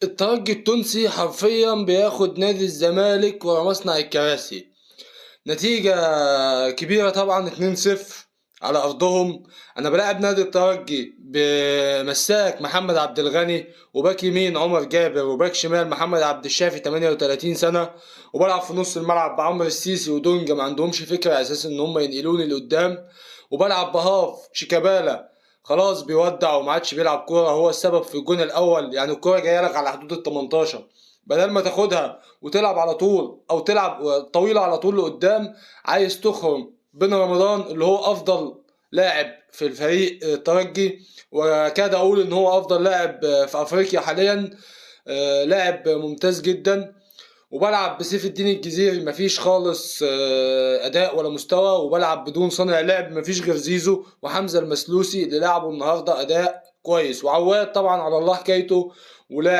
الترجي التونسي حرفيا بياخد نادي الزمالك ورا مصنع الكراسي. نتيجة كبيرة طبعا 2-0 على أرضهم. أنا بلاعب نادي الترجي بمساك محمد عبد الغني، وباك يمين عمر جابر، وباك شمال محمد عبد الشافي 38 سنة، وبلعب في نص الملعب بعمر السيسي ودونجا ما عندهمش فكرة أساسا إن هم ينقلوني لقدام، وبلعب بهاف شيكابالا خلاص بيودع وما عادش بيلعب كورة، هو السبب في الجون الأول. يعني الكورة جاية لك على حدود ال 18، بدل ما تاخدها وتلعب على طول او تلعب طويله على طول لقدام، عايز تخرم بين رمضان اللي هو افضل لاعب في الفريق الترجي، وكاد اقول ان هو افضل لاعب في افريقيا حاليا. لاعب ممتاز جدا. وبلعب بسيف الدين الجزيري مفيش خالص اداء ولا مستوى، وبلعب بدون صانع لعب مفيش غير زيزو وحمزه المسلوسي اللي لعبوا النهارده اداء كويس، وعواد طبعا على الله حكايته ولاعب